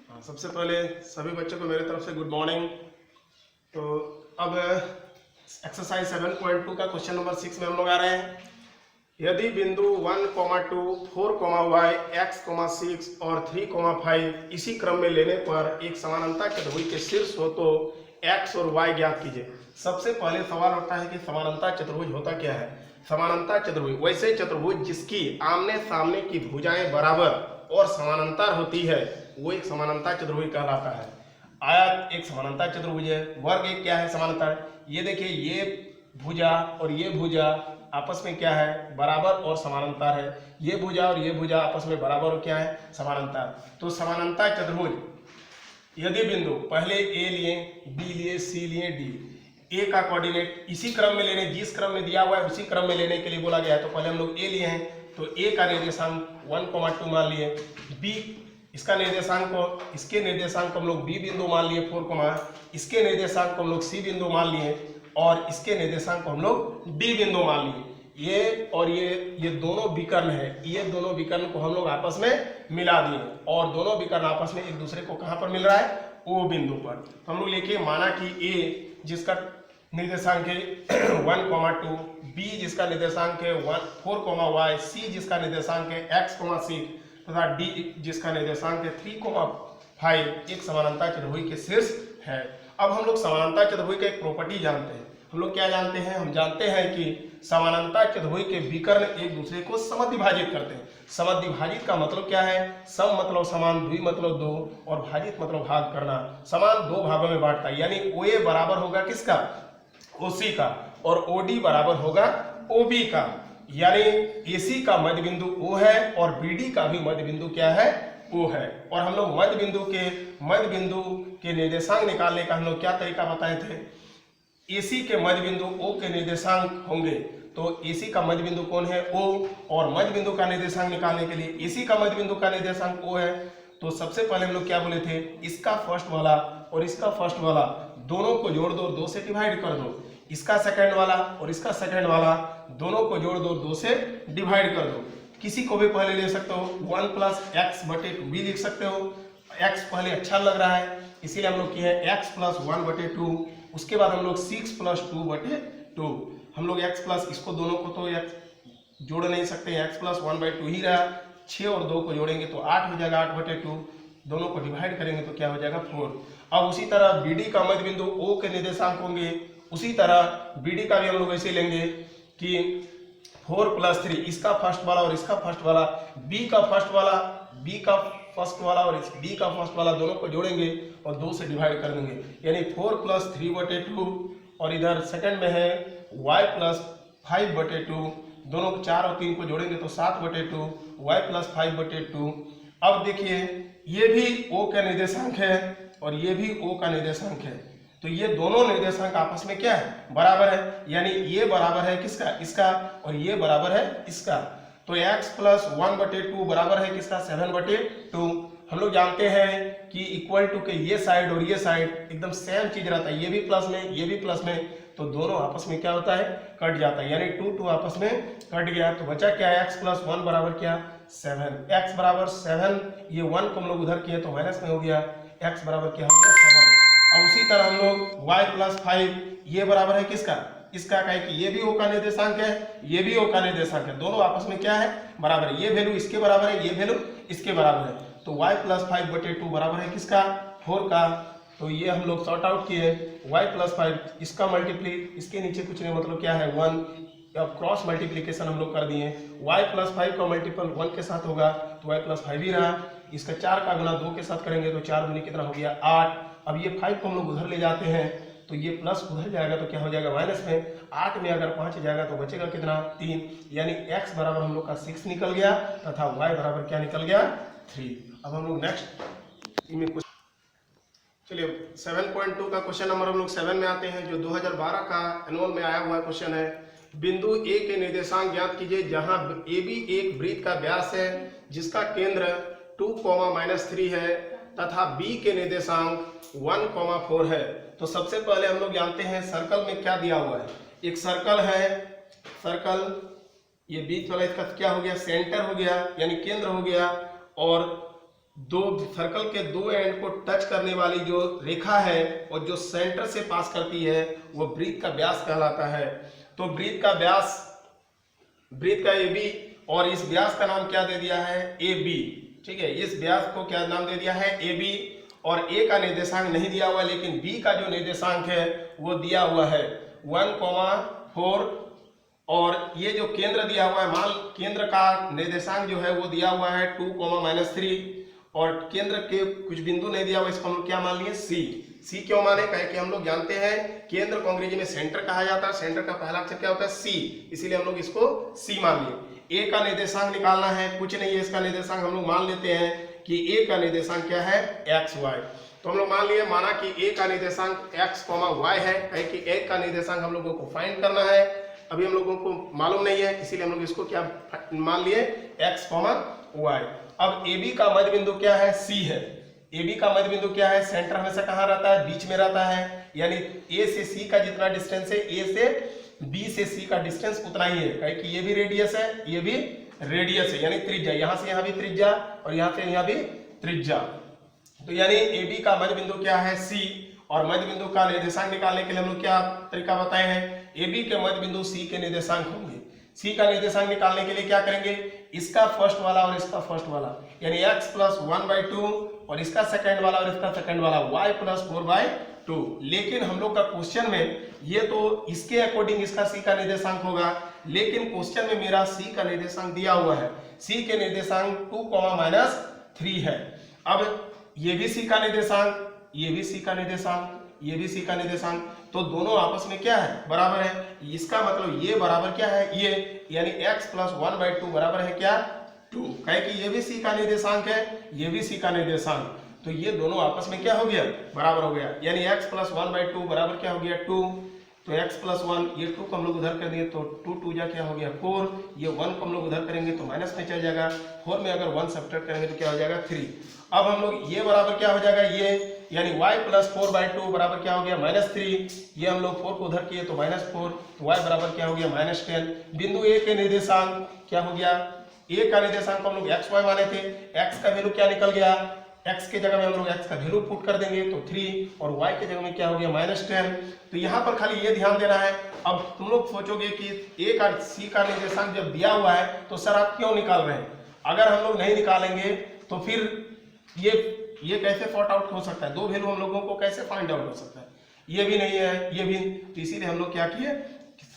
सबसे पहले सभी बच्चों को मेरे तरफ से गुड मॉर्निंग। तो अब एक्सरसाइज 7.2 का क्वेश्चन नंबर 6 में हम लोग आ रहे हैं। यदि बिंदु 1, 2, 4, y, x, 6 और 3, 5 इसी क्रम में लेने पर एक समानांतर चतुर्भुज के शीर्ष हो तो x और y ज्ञात कीजिए। सबसे पहले सवाल उठता है कि समानांतर चतुर्भुज होता क्या है। समानांतर चतुर्भुज वैसे चतुर्भुज जिसकी आमने सामने की भुजाएं बराबर और समानांतर होती है वो एक समानांतर चतुर्भुज कहलाता है। आयत एक समानांतर चतुर्भुज है। वर्ग एक क्या है समानांतर। ये देखिए ये भुजा और ये भुजा आपस में क्या है बराबर और समानांतर है। ये भुजा और ये भुजा आपस में बराबर और क्या है समानांतर। तो समानांतर चतुर्भुज यदि बिंदु पहले ए लिए, बी लिए, सी लिए, डी, ए का कोऑर्डिनेट इसी क्रम में लेने, जिस क्रम में दिया हुआ है उसी क्रम में लेने के लिए बोला गया है। तो पहले हम लोग ए लिए हैं तो ए का निर्देशांक 1, 2 मान लिए, बी इसका निर्देशांक को इसके निर्देशांक को हम लोग बी बिंदु मान लिए 4, इसके निर्देशांक को हम लोग सी बिंदु मान लिए और इसके निर्देशांक को हम लोग डी बिंदु मान लिए। ये और ये दोनों विकर्ण है। ये दोनों विकर्ण को हम लोग आपस में मिला दिए और दोनों विकर्ण आपस में एक दूसरे को कहां पर मिल रहा है ओ बिंदु पर। तो हम लोग लिखिए माना कि ए जिसका निर्देशांक है 1, 2, बी जिसका निर्देशांक है 4, y, सी जिसका निर्देशांक है x, 6 तथा डी जिसका निर्देशांक है 3, 5 एक समानांतर चतुर्भुज के शीर्ष है। अब हम लोग समानांतर चतुर्भुज का एक प्रॉपर्टी जानते हैं। हम लोग क्या जानते हैं? हम जानते हैं कि समानांतर चतुर्भुज के विकर्ण एक दूसरे को समद्विभाजित करते हैं। समद्विभाजित का मतलब क्या है? सम मतलब समान, द्वि मतलब दो और भाजित मतलब भाग करना। समान दो भागों में बांटता है यानी ओ ए बराबर होगा किसका? ओसी का और ओडी बराबर होगा ओबी का। यानी एसी का मध्य बिंदु ओ है और बीडी का भी मध्य बिंदु क्या है? ओ है। और हम लोग मध्य बिंदु के निर्देशांक निकालने का हम लोग क्या तरीका बताए थे? एसी के मध्य बिंदु ओ के निर्देशांक होंगे तो एसी का मध्य बिंदु कौन है? ओ। और मध्य बिंदु का निर्देशांक निकालने के लिए एसी का मध्य बिंदु का निर्देशांक ओ है। तो सबसे पहले हम लोग क्या बोले थे? इसका फर्स्ट वाला और इसका फर्स्ट वाला दोनों को जोड़ दो, 2 से डिवाइड कर दो। इसका सेकंड वाला और इसका सेकंड वाला दोनों को जोड़ दो, 2 से डिवाइड कर दो। किसी को भी पहले ले सकते हो 1 + x/2 भी लिख सकते हो। x पहले अच्छा लग रहा है इसीलिए हम लोग किए हैं x + 1/2। उसके बाद हम लोग 6 + 2/2। हम लोग x प्लस इसको दोनों को तो x जोड़ नहीं सकते, x + 1/2 ही रहा। 6 और 2 को जोड़ेंगे तो 8 हो जाएगा, 8/2। दोनों को डिवाइड करेंगे तो क्या हो जाएगा 4। अब उसी तरह बीडी का मध्य बिंदु O के निर्देशांक होंगे। उसी तरह बीडी का भी हम लोग ऐसे लेंगे कि 4 + 3 इसका फर्स्ट वाला और इसका फर्स्ट वाला, बी का फर्स्ट वाला और इस डी का फर्स्ट वाला दोनों को जोड़ेंगे और 2 से डिवाइड कर देंगे यानी 4 + 3/2 और इधर सेकंड में है y + 5/2। दोनों को 4 और 3 को जोड़ेंगे तो 7/2 y + 5/2। अब देखिए ये भी O का निर्देशांक है और ये भी O का निर्देशांक है तो ये दोनों निर्देशांक आपस में क्या है? बराबर है। यानी ये बराबर है किसका? इसका। और ये बराबर है इसका। तो x + 1/2 बराबर है किसका? 7/2। हम लोग जानते हैं कि इक्वल टू के ये साइड और ये साइड एकदम सेम चीज रहता है। ये भी प्लस में ये भी प्लस में तो दोनों आपस में क्या होता है? कट जाता है। यानी 2 आपस में कट गया तो बचा क्या है? x + 1 बराबर क्या? 7। x बराबर 7। ये 1 को हम लोग उधर किए तो माइनस में हो गया। x बराबर क्या हो गया? 7। अब उसी तरह हम लोग y + 5 ये बराबर है किसका? इसका। कहे कि ये भी O का निर्देशांक है, ये भी O का निर्देशांक है। दोनों आपस में क्या है? बराबर है। ये वैल्यू इसके बराबर है, ये वैल्यू इसके बराबर है। तो y + 5/2 बराबर है किसका? 4 का। तो ये हम लोग सॉर्ट आउट किए। y + 5 इसका मल्टीप्ली इसके नीचे कुछ नहीं मतलब क्या है 1। अब क्रॉस मल्टीप्लीकेशन हम लोग कर दिए। y + 5 का मल्टीपल 1 के साथ होगा तो y + 5 ही रहा। इसका 4 का गुना 2 के साथ करेंगे तो 4 दूनी कितना हो गया? 8। अब ये 5 को हम लोग उधर ले जाते हैं तो ये प्लस उधर जाएगा तो क्या हो जाएगा? माइनस में। 8 में अगर 5 जाएगा तो बचेगा कितना? 3। यानी x बराबर हम लोग का 6 निकल गया तथा y बराबर क्या निकल गया? 3। अब हम लोग नेक्स्ट में कुछ चलिए 7.2 का क्वेश्चन नंबर हम लोग 7 में आते हैं जो 2012 का एनुअल में आया हुआ क्वेश्चन है। बिंदु A के निर्देशांक ज्ञात कीजिए जहां AB एक वृत्त का व्यास है जिसका केंद्र 2, -3 है तथा B के निर्देशांक 1, 4 है। तो सबसे पहले हम लोग जानते हैं सर्कल में क्या दिया हुआ है। एक सर्कल है, सर्कल ये बीच वाला इसका क्या हो गया? सेंटर हो गया यानी केंद्र हो गया और दो सर्कल के दो एंड को टच करने वाली जो रेखा है और जो सेंटर से पास करती है वो वृत्त का व्यास कहलाता है। तो वृत्त का व्यास, वृत्त का AB और इस व्यास का नाम क्या दे दिया है, AB। ठीक है, इस व्यास को क्या नाम दे दिया है, AB। और A का निर्देशांक नहीं दिया हुआ, लेकिन B का जो निर्देशांक है वो दिया हुआ है 1,4। और ये जो केंद्र दिया हुआ है, मान केंद्र का निर्देशांक जो है वो दिया हुआ है 2,-3। और केंद्र के कुछ बिंदु नहीं दिया हुआ, इसको हम लोग क्या मान लिए, C क्यों माने, कहे कि हम लोग जानते हैं केंद्र को अंग्रेजी में सेंटर कहा जाता है, सेंटर का पहला अक्षर क्या होता है, C, इसीलिए हम लोग इसको C मान लिए। A का निर्देशांक निकालना है, कुछ नहीं है इसका निर्देशांक, हम लोग मान लेते हैं कि A का निर्देशांक क्या है, XY। तो हम लोग मान लिए, माना कि A का निर्देशांक x, y है, कहे कि A का निर्देशांक हम लोगों को फाइंड करना है, अभी हम लोगों को मालूम नहीं है, इसीलिए हम लोग इसको क्या मान लिए, x, y। अब AB का मध्य बिंदु क्या है, C है। AB का मध्य बिंदु क्या है, सेंटर हमेशा कहाँ रहता है, बीच में रहता है, यानी A से C का जितना डिस्टेंस है, A से B से C का डिस्टेंस उतना ही है, कहे कि ये भी रेडियस है, ये भी रेडियस है, यानी त्रिज्या, यहाँ से यहाँ भी त्रिज्या और यहाँ से यहाँ भी त्रिज्या। तो यानी AB का मध्य बिंदु क्या है, C। और मध्य बिंदु का निर्देशांक निकालने के लिए हम लोग क्या तरीका बताए हैं, AB के मध्य बिंदु C के निर्देशांक होंगे। C का निर्देशांक निकालने के लिए क्या करेंगे, इसका फर्स्ट वाला और इसका फर्स्ट वाला, यानी x + 1/2 और इसका सेकंड वाला और इसका सेकंड वाला y + 4/2। लेकिन हम लोग का क्वेश्चन में ये तो इसके अकॉर्डिंग इसका C का निर्देशांक होगा, लेकिन क्वेश्चन में मेरा C का निर्देशांक दिया हुआ है, C के निर्देशांक 2, -3 है। अब ये भी C का निर्देशांक, ये भी C का निर्देशांक, ये भी C का निर्देशांक, तो दोनों आपस में क्या है, बराबर है। इसका मतलब ये बराबर क्या है, ये, यानी x + 1/2 बराबर है क्या, 2। कहे कि ये भी C का निर्देशांक है, ये भी C का निर्देशांक, तो ये दोनों आपस में क्या हो गया, बराबर हो गया, यानी x + 1/2 बराबर क्या हो गया, 2। तो x + 1, ये 2 को हम लोग उधर कर दिए तो 2 2 जा क्या हो गया 4, ये 1 को हम लोग उधर करेंगे तो माइनस में चल जाएगा, 4 में अगर 1 सब्ट्रैक्ट करेंगे तो क्या हो जाएगा 3। अब हम लोग ये बराबर क्या हो जाएगा, ये, यानी y + 4/2 बराबर क्या हो गया, -3। ये हम लोग 4 को उधर किए तो -4, तो y बराबर क्या हो गया, -10। बिंदु A के निर्देशांक क्या हो गया, A का निर्देशांक हम लोग xy माने थे, x का वैल्यू क्या निकल गया, x के जगह में हम लोग x का वैल्यू पुट कर देंगे तो 3, और y के जगह में क्या हो गया, -10। तो यहाँ पर खाली ये ध्यान देना है। अब तुम लोग सोचोगे कि A का C का निर्देशांक जब दिया हुआ है तो सर आप क्यों निकाल रहे हैं, अगर हम लोग नहीं निकालेंगे तो फिर ये कैसे फॉट आउट हो सकता है, दो वैल्यू हम लोगों को कैसे फाइंड आउट हो सकता है, ये भी नहीं है, ये भी। तो इसीलिए हम लोग क्या किए,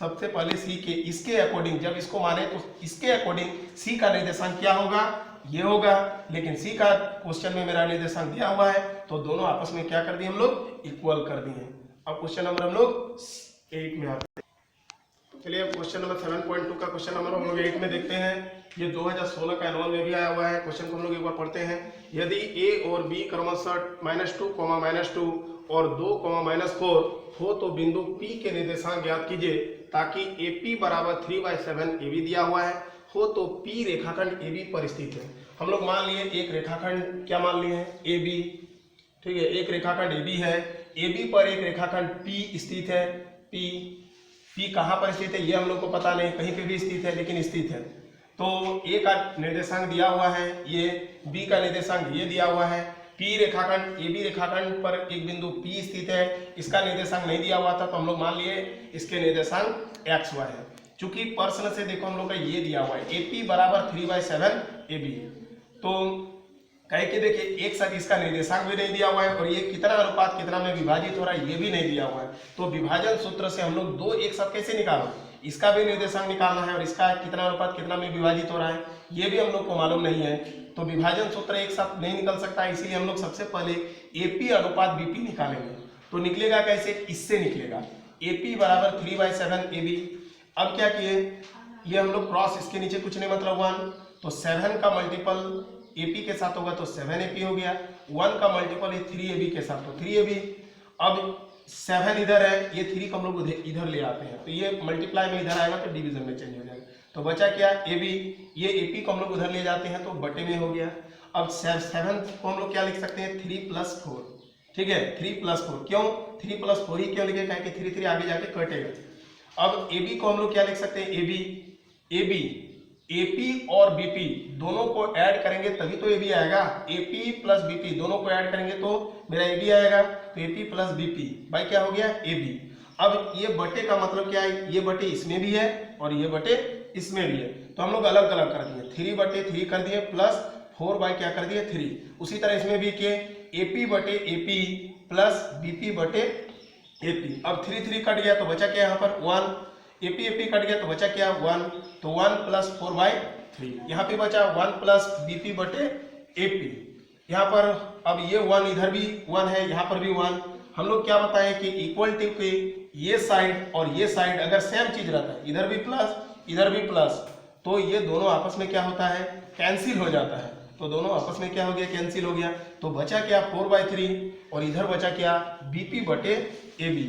सबसे पहले C के, इसके अकॉर्डिंग जब इसको माने तो इसके अकॉर्डिंग C का निर्देशांक क्या होगा, ये होगा, लेकिन C का क्वेश्चन में मेरा निर्देशांक दिया हुआ है तो दोनों आपस में क्या कर दिए हम लोग, इक्वल कर दिए। अब क्वेश्चन नंबर हम लोग 8 में आते हैं। चलिए क्वेश्चन नंबर 7.2 का क्वेश्चन नंबर हम लोग 8 में देखते हैं। ये 2016 का एनुअल में भी आया हुआ है। क्वेश्चन को हम लोग एक बार पढ़ते हैं। यदि A और B क्रमशः -2, -2 और 2, -4 हो तो बिंदु P के निर्देशांक ज्ञात कीजिए, ताकि AP बराबर 3/7 AB दिया हुआ है हो तो P रेखाखंड AB पर स्थित है। हम लोग मान लिए एक रेखाखंड क्या मान लिए हैं, AB, ठीक है, एक रेखाखंड AB है, AB पर एक रेखाखंड P स्थित है। P कहाँ पर स्थित है ये हम लोग को पता नहीं, कहीं पे भी स्थित है लेकिन स्थित है। तो A का निर्देशांक दिया हुआ है ये, B का निर्देशांक ये दिया हुआ है, P रेखाखंड AB रेखाखंड पर एक बिंदु P स्थित है, इसका निर्देशांक नहीं दिया हुआ था तो हम लोग मान लिए इसके निर्देशांक XY है। चूंकि प्रश्न से देखो हम लोग का ये दिया हुआ है AP बराबर 3/7 AB, तो कहे कि देखिए एक साथ इसका निर्देशांक भी नहीं दिया हुआ है और ये कितना अनुपात कितना में विभाजित हो रहा है ये भी नहीं दिया हुआ है। तो विभाजन सूत्र से हम लोग दो एक साथ कैसे निकालो, इसका भी निर्देशांक निकालना है और इसका कितना अनुपात कितना में विभाजित हो रहा है ये भी हम लोग को मालूम नहीं है। तो विभाजन सूत्र एक साथ नहीं निकल सकता, इसीलिए हम लोग सबसे पहले AP अनुपात BP निकालेंगे। तो निकलेगा कैसे, इससे निकलेगा AP बराबर 3/7 AB। अब क्या किए, ये हम लोग क्रॉस, इसके नीचे कुछ नहीं मतलब 1, तो 7 का मल्टीपल AP के साथ होगा तो 7AP हो गया, 1 का मल्टीपल 3AB के साथ तो 3AB। अब 7 इधर है, ये 3 को हम लोग इधर ले आते हैं तो ये मल्टीप्लाई में इधर आएगा तो डिवीजन में चेंज हो जाएगा। तो बचा क्या AB, ये AP को हम लोग उधर ले जाते हैं तो बटे में हो गया। अब 7 को हम लोग क्या लिख सकते हैं 3+4, ठीक है 3+4, क्यों 3+4 ही क्यों लिखे, क्या कि 3 आगे जाके कटेगा। अब AB को हम लोग क्या लिख सकते हैं AB AP और BP दोनों को ऐड करेंगे तभी तो AB आएगा। AP प्लस BP दोनों को ऐड करेंगे तो मेरा AB आएगा। तो AP प्लस BP भाई क्या हो गया AB। अब ये बटे का मतलब क्या है, ये बटे इसमें भी है और ये बटे इसमें भी है, तो हम लोग अलग अलग कर दिए, 3 बटे 3 कर दिए प्लस 4 बाई क्या कर दिए 3। उसी तरह इसमें भी के AP बटे AP प्लस BP बटे AP। अब 3 3 कट गया तो बचा क्या यहाँ पर 1, AP AP कट गया तो बचा क्या 1, तो 1 प्लस 4 बाई 3। यहाँ पे बचा 1 प्लस BP बटे AP। यहाँ पर अब ये 1 इधर भी 1 है, यहाँ पर भी 1। हम लोग क्या बताएं कि इक्वलिटी के ये साइड और ये साइड अगर सेम चीज रहता है, इधर भी प्लस इधर भी प्लस, तो ये दोनों आपस में क्या होता है कैंसिल हो जाता है। तो दोनों आपस में क्या हो गया कैंसिल हो गया, तो बचा क्या 4 बाई 3 और इधर बचा क्या BP बटे AB।